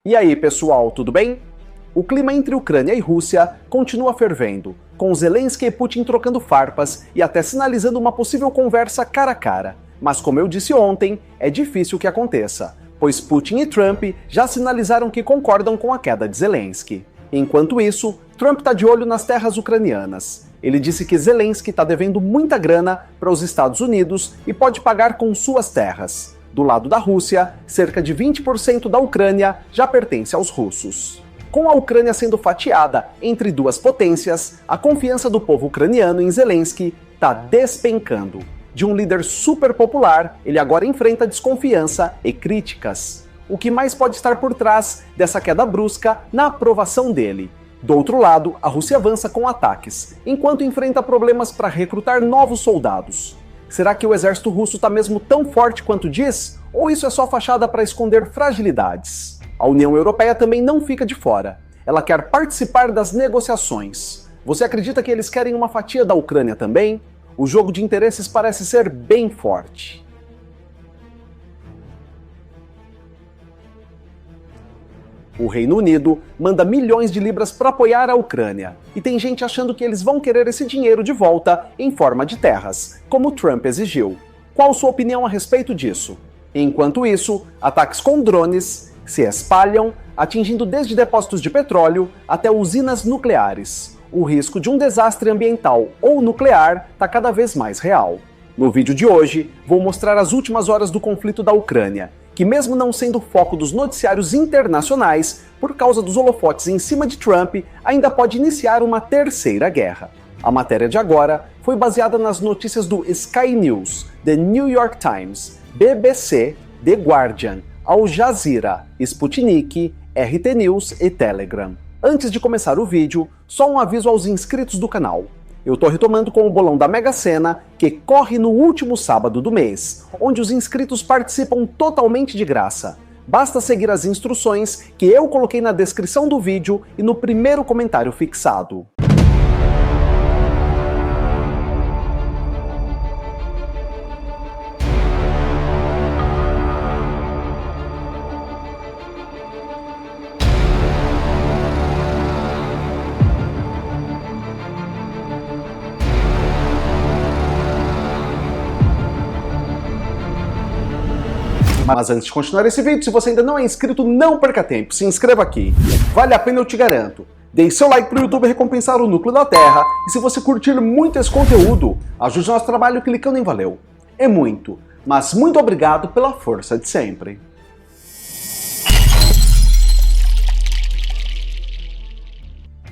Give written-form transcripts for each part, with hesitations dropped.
E aí, pessoal, tudo bem? O clima entre Ucrânia e Rússia continua fervendo, com Zelensky e Putin trocando farpas e até sinalizando uma possível conversa cara a cara. Mas como eu disse ontem, é difícil que aconteça, pois Putin e Trump já sinalizaram que concordam com a queda de Zelensky. Enquanto isso, Trump está de olho nas terras ucranianas. Ele disse que Zelensky está devendo muita grana para os Estados Unidos e pode pagar com suas terras. Do lado da Rússia, cerca de 20% da Ucrânia já pertence aos russos. Com a Ucrânia sendo fatiada entre duas potências, a confiança do povo ucraniano em Zelensky está despencando. De um líder super popular, ele agora enfrenta desconfiança e críticas. O que mais pode estar por trás dessa queda brusca na aprovação dele? Do outro lado, a Rússia avança com ataques, enquanto enfrenta problemas para recrutar novos soldados. Será que o exército russo está mesmo tão forte quanto diz? Ou isso é só fachada para esconder fragilidades? A União Europeia também não fica de fora. Ela quer participar das negociações. Você acredita que eles querem uma fatia da Ucrânia também? O jogo de interesses parece ser bem forte. O Reino Unido manda milhões de libras para apoiar a Ucrânia, e tem gente achando que eles vão querer esse dinheiro de volta em forma de terras, como Trump exigiu. Qual sua opinião a respeito disso? Enquanto isso, ataques com drones se espalham, atingindo desde depósitos de petróleo até usinas nucleares. O risco de um desastre ambiental ou nuclear está cada vez mais real. No vídeo de hoje, vou mostrar as últimas horas do conflito da Ucrânia, que mesmo não sendo foco dos noticiários internacionais, por causa dos holofotes em cima de Trump, ainda pode iniciar uma terceira guerra. A matéria de agora foi baseada nas notícias do Sky News, The New York Times, BBC, The Guardian, Al Jazeera, Sputnik, RT News e Telegram. Antes de começar o vídeo, só um aviso aos inscritos do canal. Eu tô retomando com o bolão da Mega Sena, que corre no último sábado do mês, onde os inscritos participam totalmente de graça. Basta seguir as instruções que eu coloquei na descrição do vídeo e no primeiro comentário fixado. Mas antes de continuar esse vídeo, se você ainda não é inscrito, não perca tempo, se inscreva aqui. Vale a pena, eu te garanto. Deixe seu like para o YouTube recompensar o núcleo da Terra, e se você curtir muito esse conteúdo, ajude nosso trabalho clicando em valeu. É muito, mas muito obrigado pela força de sempre.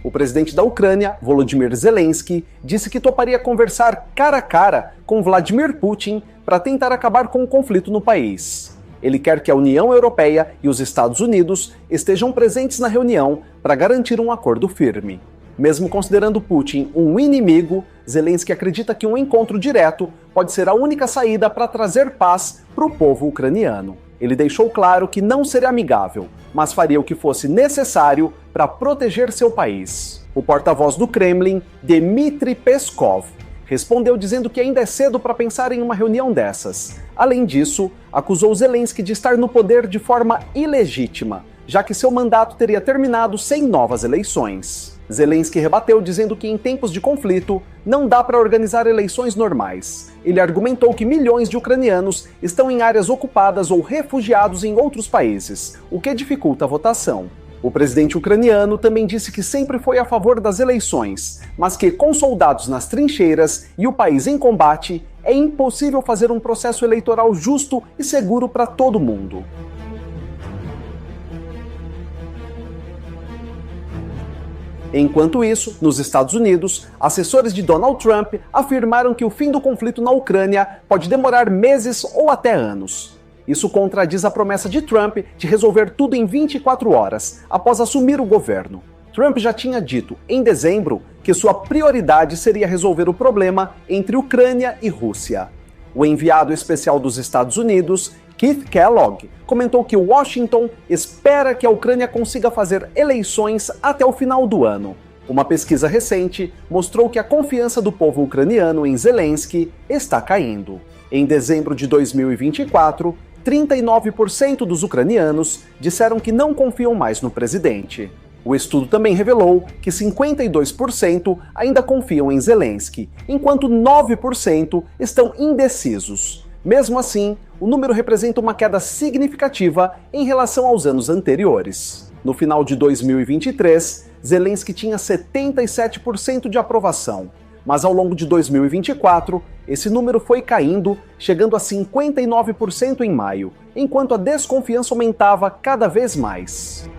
O presidente da Ucrânia, Volodymyr Zelensky, disse que toparia conversar cara a cara com Vladimir Putin para tentar acabar com o conflito no país. Ele quer que a União Europeia e os Estados Unidos estejam presentes na reunião para garantir um acordo firme. Mesmo considerando Putin um inimigo, Zelensky acredita que um encontro direto pode ser a única saída para trazer paz para o povo ucraniano. Ele deixou claro que não seria amigável, mas faria o que fosse necessário para proteger seu país. O porta-voz do Kremlin, Dmitry Peskov, respondeu dizendo que ainda é cedo para pensar em uma reunião dessas. Além disso, acusou Zelensky de estar no poder de forma ilegítima, já que seu mandato teria terminado sem novas eleições. Zelensky rebateu dizendo que em tempos de conflito não dá para organizar eleições normais. Ele argumentou que milhões de ucranianos estão em áreas ocupadas ou refugiados em outros países, o que dificulta a votação. O presidente ucraniano também disse que sempre foi a favor das eleições, mas que com soldados nas trincheiras e o país em combate, é impossível fazer um processo eleitoral justo e seguro para todo mundo. Enquanto isso, nos Estados Unidos, assessores de Donald Trump afirmaram que o fim do conflito na Ucrânia pode demorar meses ou até anos. Isso contradiz a promessa de Trump de resolver tudo em 24 horas, após assumir o governo. Trump já tinha dito, em dezembro, que sua prioridade seria resolver o problema entre Ucrânia e Rússia. O enviado especial dos Estados Unidos, Keith Kellogg, comentou que Washington espera que a Ucrânia consiga fazer eleições até o final do ano. Uma pesquisa recente mostrou que a confiança do povo ucraniano em Zelensky está caindo. Em dezembro de 2024, 39% dos ucranianos disseram que não confiam mais no presidente. O estudo também revelou que 52% ainda confiam em Zelensky, enquanto 9% estão indecisos. Mesmo assim, o número representa uma queda significativa em relação aos anos anteriores. No final de 2023, Zelensky tinha 77% de aprovação, mas ao longo de 2024, esse número foi caindo, chegando a 59% em maio, enquanto a desconfiança aumentava cada vez mais.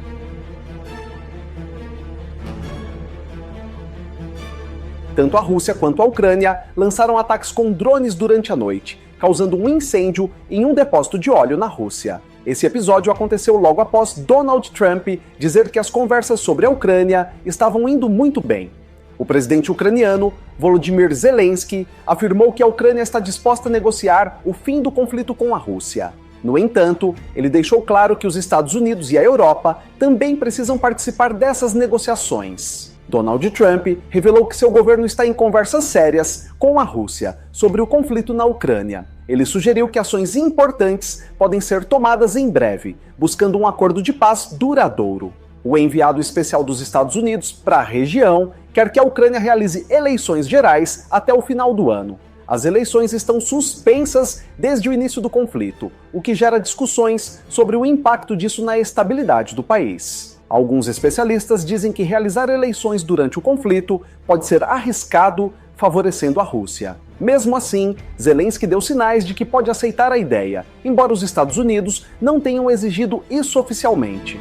Tanto a Rússia quanto a Ucrânia lançaram ataques com drones durante a noite, causando um incêndio em um depósito de óleo na Rússia. Esse episódio aconteceu logo após Donald Trump dizer que as conversas sobre a Ucrânia estavam indo muito bem. O presidente ucraniano, Volodymyr Zelensky, afirmou que a Ucrânia está disposta a negociar o fim do conflito com a Rússia. No entanto, ele deixou claro que os Estados Unidos e a Europa também precisam participar dessas negociações. Donald Trump revelou que seu governo está em conversas sérias com a Rússia sobre o conflito na Ucrânia. Ele sugeriu que ações importantes podem ser tomadas em breve, buscando um acordo de paz duradouro. O enviado especial dos Estados Unidos para a região quer que a Ucrânia realize eleições gerais até o final do ano. As eleições estão suspensas desde o início do conflito, o que gera discussões sobre o impacto disso na estabilidade do país. Alguns especialistas dizem que realizar eleições durante o conflito pode ser arriscado, favorecendo a Rússia. Mesmo assim, Zelensky deu sinais de que pode aceitar a ideia, embora os Estados Unidos não tenham exigido isso oficialmente.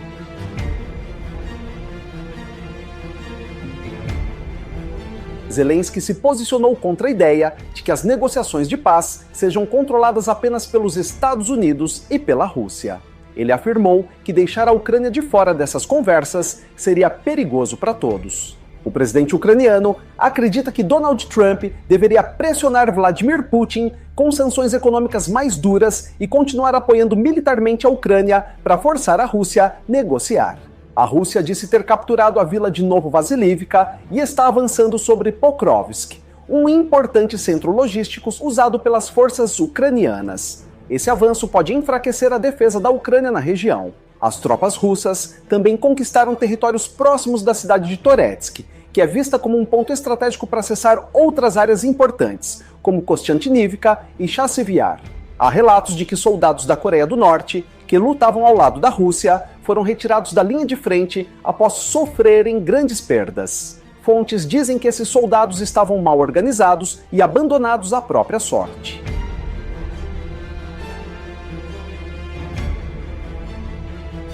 Zelensky se posicionou contra a ideia de que as negociações de paz sejam controladas apenas pelos Estados Unidos e pela Rússia. Ele afirmou que deixar a Ucrânia de fora dessas conversas seria perigoso para todos. O presidente ucraniano acredita que Donald Trump deveria pressionar Vladimir Putin com sanções econômicas mais duras e continuar apoiando militarmente a Ucrânia para forçar a Rússia a negociar. A Rússia disse ter capturado a vila de Novovasilivka e está avançando sobre Pokrovsk, um importante centro logístico usado pelas forças ucranianas. Esse avanço pode enfraquecer a defesa da Ucrânia na região. As tropas russas também conquistaram territórios próximos da cidade de Toretsk, que é vista como um ponto estratégico para acessar outras áreas importantes, como Kostiantynivka e Chasiv-Yar. Há relatos de que soldados da Coreia do Norte, que lutavam ao lado da Rússia, foram retirados da linha de frente após sofrerem grandes perdas. Fontes dizem que esses soldados estavam mal organizados e abandonados à própria sorte.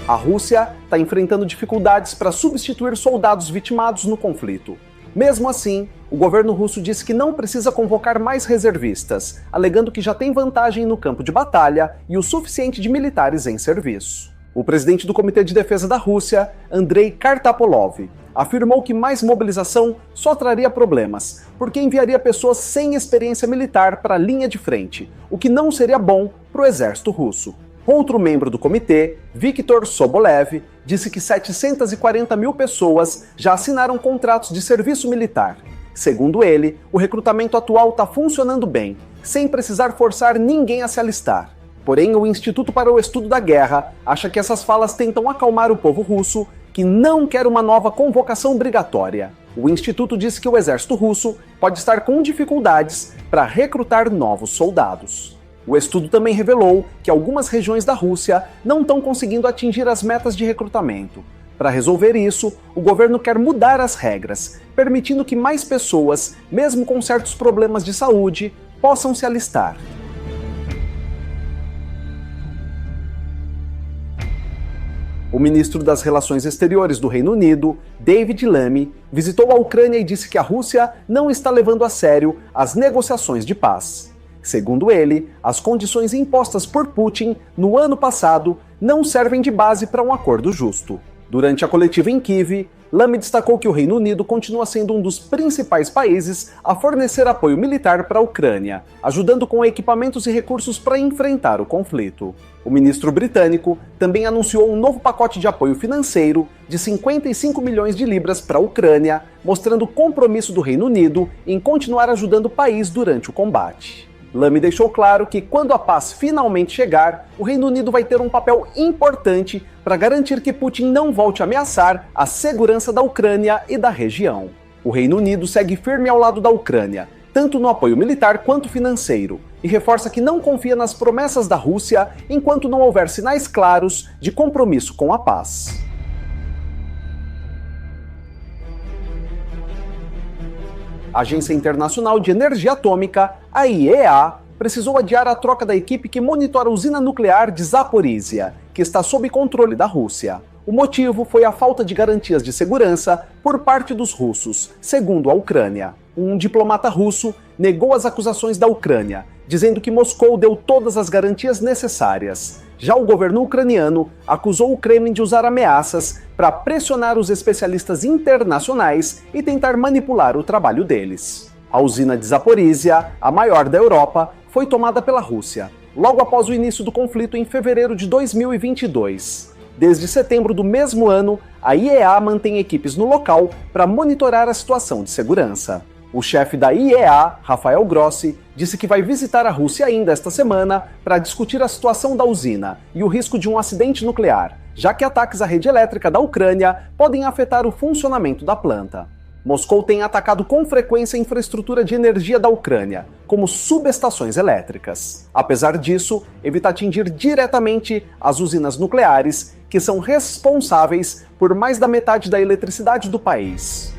A Rússia está enfrentando dificuldades para substituir soldados vitimados no conflito. Mesmo assim, o governo russo disse que não precisa convocar mais reservistas, alegando que já tem vantagem no campo de batalha e o suficiente de militares em serviço. O presidente do Comitê de Defesa da Rússia, Andrei Kartapolov, afirmou que mais mobilização só traria problemas, porque enviaria pessoas sem experiência militar para a linha de frente, o que não seria bom para o exército russo. Outro membro do comitê, Viktor Sobolev, disse que 740 mil pessoas já assinaram contratos de serviço militar. Segundo ele, o recrutamento atual está funcionando bem, sem precisar forçar ninguém a se alistar. Porém, o Instituto para o Estudo da Guerra acha que essas falas tentam acalmar o povo russo, que não quer uma nova convocação obrigatória. O Instituto disse que o exército russo pode estar com dificuldades para recrutar novos soldados. O estudo também revelou que algumas regiões da Rússia não estão conseguindo atingir as metas de recrutamento. Para resolver isso, o governo quer mudar as regras, permitindo que mais pessoas, mesmo com certos problemas de saúde, possam se alistar. O ministro das Relações Exteriores do Reino Unido, David Lammy, visitou a Ucrânia e disse que a Rússia não está levando a sério as negociações de paz. Segundo ele, as condições impostas por Putin no ano passado não servem de base para um acordo justo. Durante a coletiva em Kyiv, Lammy destacou que o Reino Unido continua sendo um dos principais países a fornecer apoio militar para a Ucrânia, ajudando com equipamentos e recursos para enfrentar o conflito. O ministro britânico também anunciou um novo pacote de apoio financeiro de 55 milhões de libras para a Ucrânia, mostrando o compromisso do Reino Unido em continuar ajudando o país durante o combate. Lamy deixou claro que, quando a paz finalmente chegar, o Reino Unido vai ter um papel importante para garantir que Putin não volte a ameaçar a segurança da Ucrânia e da região. O Reino Unido segue firme ao lado da Ucrânia, tanto no apoio militar quanto financeiro, e reforça que não confia nas promessas da Rússia enquanto não houver sinais claros de compromisso com a paz. A Agência Internacional de Energia Atômica, a IEA, precisou adiar a troca da equipe que monitora a usina nuclear de Zaporizhia, que está sob controle da Rússia. O motivo foi a falta de garantias de segurança por parte dos russos, segundo a Ucrânia. Um diplomata russo negou as acusações da Ucrânia, dizendo que Moscou deu todas as garantias necessárias. Já o governo ucraniano acusou o Kremlin de usar ameaças para pressionar os especialistas internacionais e tentar manipular o trabalho deles. A usina de Zaporizhia, a maior da Europa, foi tomada pela Rússia, logo após o início do conflito em fevereiro de 2022. Desde setembro do mesmo ano, a IEA mantém equipes no local para monitorar a situação de segurança. O chefe da IEA, Rafael Grossi, disse que vai visitar a Rússia ainda esta semana para discutir a situação da usina e o risco de um acidente nuclear, já que ataques à rede elétrica da Ucrânia podem afetar o funcionamento da planta. Moscou tem atacado com frequência a infraestrutura de energia da Ucrânia, como subestações elétricas. Apesar disso, evita atingir diretamente as usinas nucleares, que são responsáveis por mais da metade da eletricidade do país.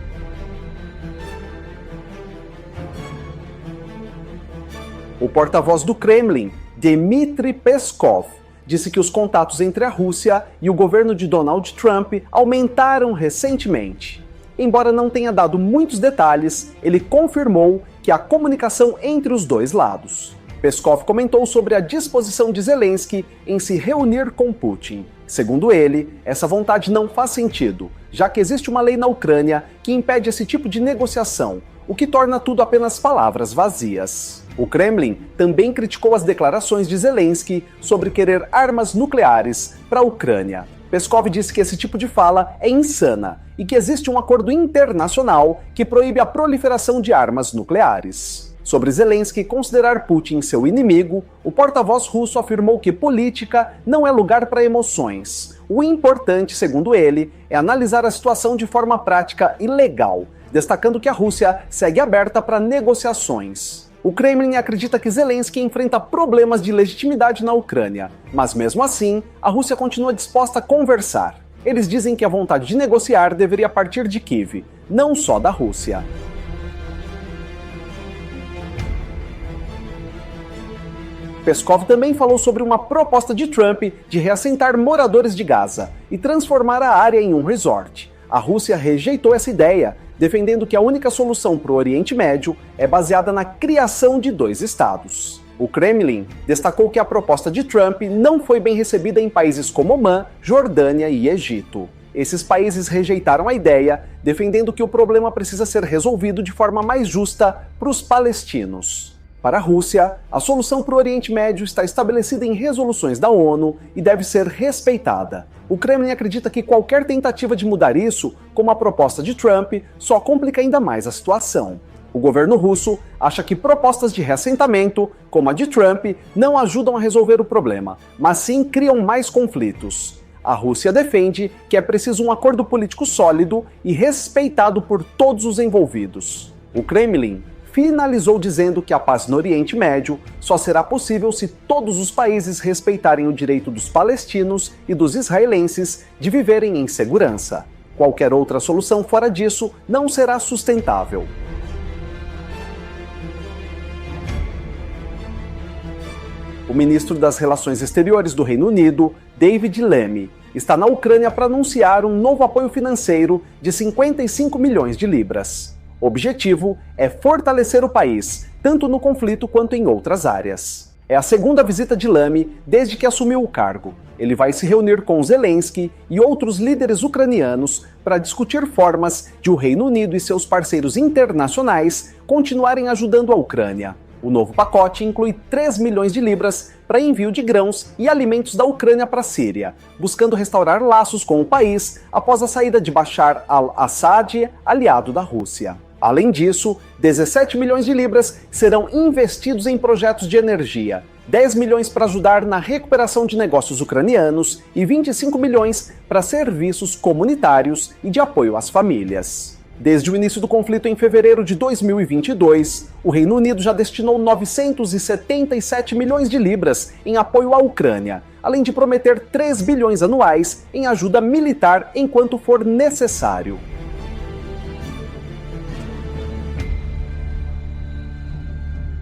O porta-voz do Kremlin, Dmitry Peskov, disse que os contatos entre a Rússia e o governo de Donald Trump aumentaram recentemente. Embora não tenha dado muitos detalhes, ele confirmou que há comunicação entre os dois lados. Peskov comentou sobre a disposição de Zelensky em se reunir com Putin. Segundo ele, essa vontade não faz sentido, já que existe uma lei na Ucrânia que impede esse tipo de negociação, o que torna tudo apenas palavras vazias. O Kremlin também criticou as declarações de Zelensky sobre querer armas nucleares para a Ucrânia. Peskov disse que esse tipo de fala é insana e que existe um acordo internacional que proíbe a proliferação de armas nucleares. Sobre Zelensky considerar Putin seu inimigo, o porta-voz russo afirmou que política não é lugar para emoções. O importante, segundo ele, é analisar a situação de forma prática e legal, destacando que a Rússia segue aberta para negociações. O Kremlin acredita que Zelensky enfrenta problemas de legitimidade na Ucrânia, mas mesmo assim, a Rússia continua disposta a conversar. Eles dizem que a vontade de negociar deveria partir de Kiev, não só da Rússia. Peskov também falou sobre uma proposta de Trump de reassentar moradores de Gaza e transformar a área em um resort. A Rússia rejeitou essa ideia, defendendo que a única solução para o Oriente Médio é baseada na criação de dois estados. O Kremlin destacou que a proposta de Trump não foi bem recebida em países como Omã, Jordânia e Egito. Esses países rejeitaram a ideia, defendendo que o problema precisa ser resolvido de forma mais justa para os palestinos. Para a Rússia, a solução para o Oriente Médio está estabelecida em resoluções da ONU e deve ser respeitada. O Kremlin acredita que qualquer tentativa de mudar isso, como a proposta de Trump, só complica ainda mais a situação. O governo russo acha que propostas de reassentamento, como a de Trump, não ajudam a resolver o problema, mas sim criam mais conflitos. A Rússia defende que é preciso um acordo político sólido e respeitado por todos os envolvidos. O Kremlin finalizou dizendo que a paz no Oriente Médio só será possível se todos os países respeitarem o direito dos palestinos e dos israelenses de viverem em segurança. Qualquer outra solução fora disso não será sustentável. O ministro das Relações Exteriores do Reino Unido, David Lammy, está na Ucrânia para anunciar um novo apoio financeiro de 55 milhões de libras. O objetivo é fortalecer o país, tanto no conflito quanto em outras áreas. É a segunda visita de Lammy desde que assumiu o cargo. Ele vai se reunir com Zelensky e outros líderes ucranianos para discutir formas de o Reino Unido e seus parceiros internacionais continuarem ajudando a Ucrânia. O novo pacote inclui 3 milhões de libras para envio de grãos e alimentos da Ucrânia para a Síria, buscando restaurar laços com o país após a saída de Bashar al-Assad, aliado da Rússia. Além disso, 17 milhões de libras serão investidos em projetos de energia, 10 milhões para ajudar na recuperação de negócios ucranianos e 25 milhões para serviços comunitários e de apoio às famílias. Desde o início do conflito em fevereiro de 2022, o Reino Unido já destinou 977 milhões de libras em apoio à Ucrânia, além de prometer 3 bilhões anuais em ajuda militar enquanto for necessário.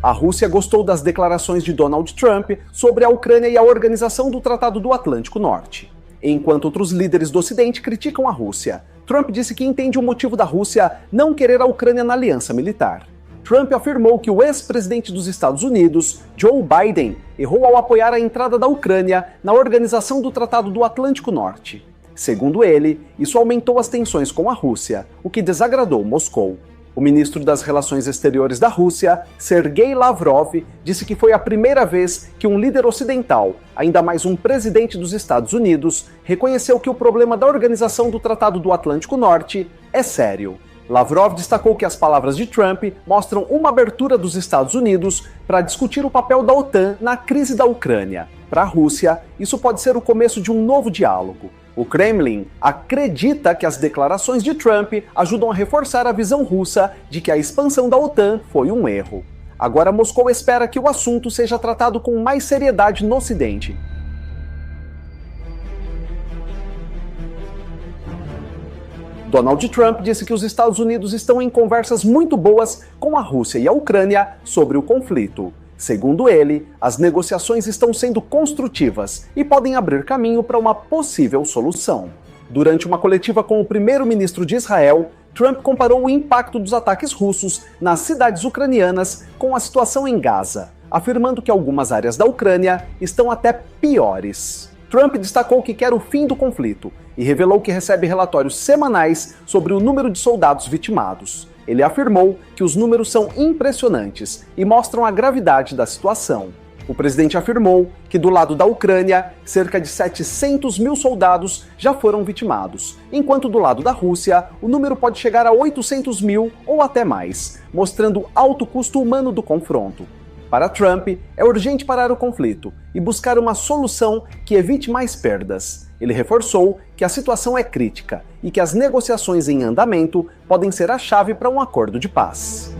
A Rússia gostou das declarações de Donald Trump sobre a Ucrânia e a organização do Tratado do Atlântico Norte. Enquanto outros líderes do Ocidente criticam a Rússia, Trump disse que entende o motivo da Rússia não querer a Ucrânia na aliança militar. Trump afirmou que o ex-presidente dos Estados Unidos, Joe Biden, errou ao apoiar a entrada da Ucrânia na organização do Tratado do Atlântico Norte. Segundo ele, isso aumentou as tensões com a Rússia, o que desagradou Moscou. O ministro das Relações Exteriores da Rússia, Sergei Lavrov, disse que foi a primeira vez que um líder ocidental, ainda mais um presidente dos Estados Unidos, reconheceu que o problema da organização do Tratado do Atlântico Norte é sério. Lavrov destacou que as palavras de Trump mostram uma abertura dos Estados Unidos para discutir o papel da OTAN na crise da Ucrânia. Para a Rússia, isso pode ser o começo de um novo diálogo. O Kremlin acredita que as declarações de Trump ajudam a reforçar a visão russa de que a expansão da OTAN foi um erro. Agora Moscou espera que o assunto seja tratado com mais seriedade no Ocidente. Donald Trump disse que os Estados Unidos estão em conversas muito boas com a Rússia e a Ucrânia sobre o conflito. Segundo ele, as negociações estão sendo construtivas e podem abrir caminho para uma possível solução. Durante uma coletiva com o primeiro-ministro de Israel, Trump comparou o impacto dos ataques russos nas cidades ucranianas com a situação em Gaza, afirmando que algumas áreas da Ucrânia estão até piores. Trump destacou que quer o fim do conflito e revelou que recebe relatórios semanais sobre o número de soldados vitimados. Ele afirmou que os números são impressionantes e mostram a gravidade da situação. O presidente afirmou que do lado da Ucrânia, cerca de 700 mil soldados já foram vitimados, enquanto do lado da Rússia, o número pode chegar a 800 mil ou até mais, mostrando alto custo humano do confronto. Para Trump, é urgente parar o conflito e buscar uma solução que evite mais perdas. Ele reforçou que a situação é crítica e que as negociações em andamento podem ser a chave para um acordo de paz.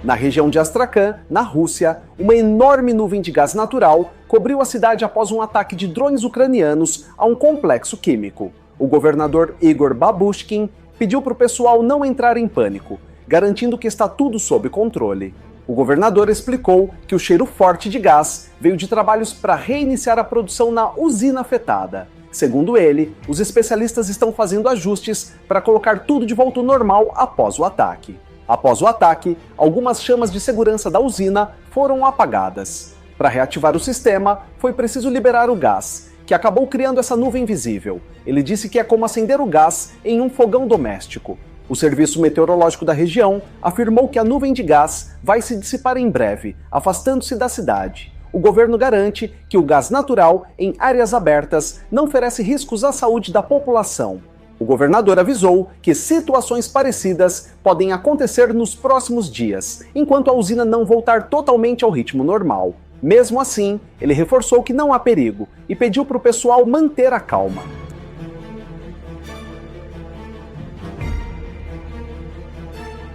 Na região de Astrakhan, na Rússia, uma enorme nuvem de gás natural cobriu a cidade após um ataque de drones ucranianos a um complexo químico. O governador Igor Babushkin pediu para o pessoal não entrar em pânico, garantindo que está tudo sob controle. O governador explicou que o cheiro forte de gás veio de trabalhos para reiniciar a produção na usina afetada. Segundo ele, os especialistas estão fazendo ajustes para colocar tudo de volta ao normal após o ataque. Após o ataque, algumas chamas de segurança da usina foram apagadas. Para reativar o sistema, foi preciso liberar o gás, que acabou criando essa nuvem visível. Ele disse que é como acender o gás em um fogão doméstico. O Serviço Meteorológico da região afirmou que a nuvem de gás vai se dissipar em breve, afastando-se da cidade. O governo garante que o gás natural em áreas abertas não oferece riscos à saúde da população. O governador avisou que situações parecidas podem acontecer nos próximos dias, enquanto a usina não voltar totalmente ao ritmo normal. Mesmo assim, ele reforçou que não há perigo e pediu para o pessoal manter a calma.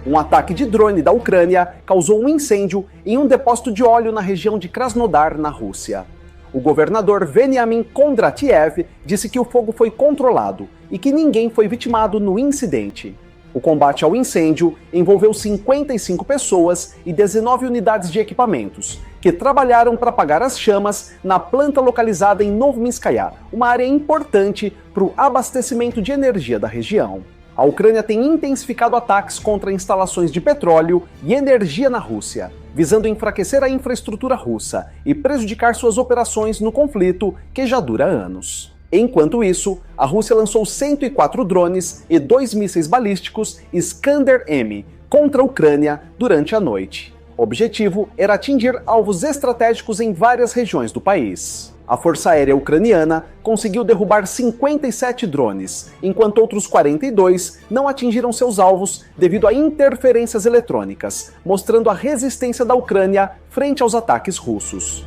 Um ataque de drone da Ucrânia causou um incêndio em um depósito de óleo na região de Krasnodar, na Rússia. O governador Veniamin Kondratiev disse que o fogo foi controlado e que ninguém foi vitimado no incidente. O combate ao incêndio envolveu 55 pessoas e 19 unidades de equipamentos, que trabalharam para apagar as chamas na planta localizada em Novminskaya, uma área importante para o abastecimento de energia da região. A Ucrânia tem intensificado ataques contra instalações de petróleo e energia na Rússia, visando enfraquecer a infraestrutura russa e prejudicar suas operações no conflito que já dura anos. Enquanto isso, a Rússia lançou 104 drones e 2 mísseis balísticos Iskander-M contra a Ucrânia durante a noite. O objetivo era atingir alvos estratégicos em várias regiões do país. A Força Aérea Ucraniana conseguiu derrubar 57 drones, enquanto outros 42 não atingiram seus alvos devido a interferências eletrônicas, mostrando a resistência da Ucrânia frente aos ataques russos.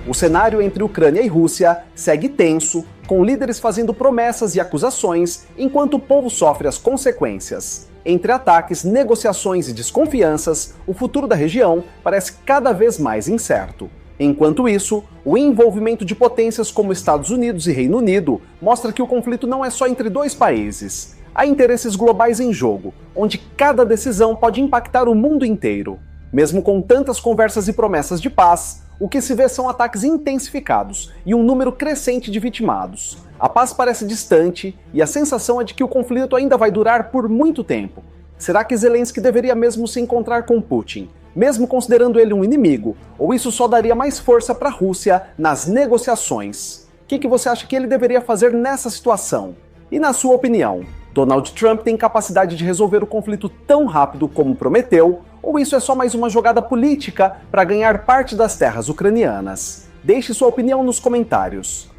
O cenário entre Ucrânia e Rússia segue tenso, com líderes fazendo promessas e acusações, enquanto o povo sofre as consequências. Entre ataques, negociações e desconfianças, o futuro da região parece cada vez mais incerto. Enquanto isso, o envolvimento de potências como Estados Unidos e Reino Unido mostra que o conflito não é só entre dois países. Há interesses globais em jogo, onde cada decisão pode impactar o mundo inteiro. Mesmo com tantas conversas e promessas de paz, o que se vê são ataques intensificados e um número crescente de vitimados. A paz parece distante e a sensação é de que o conflito ainda vai durar por muito tempo. Será que Zelensky deveria mesmo se encontrar com Putin, mesmo considerando ele um inimigo, ou isso só daria mais força para a Rússia nas negociações? O que você acha que ele deveria fazer nessa situação? E na sua opinião, Donald Trump tem capacidade de resolver o conflito tão rápido como prometeu, ou isso é só mais uma jogada política para ganhar parte das terras ucranianas? Deixe sua opinião nos comentários.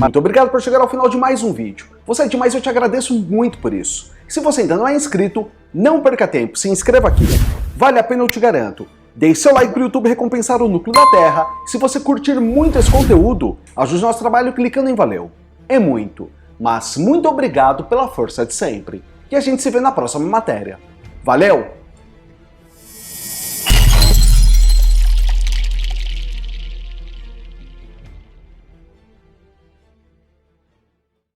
Muito obrigado por chegar ao final de mais um vídeo. Você é demais e eu te agradeço muito por isso. Se você ainda não é inscrito, não perca tempo, se inscreva aqui. Vale a pena, eu te garanto. Deixe seu like para o YouTube recompensar o núcleo da Terra. Se você curtir muito esse conteúdo, ajude nosso trabalho clicando em valeu. É muito, mas muito obrigado pela força de sempre. E a gente se vê na próxima matéria. Valeu!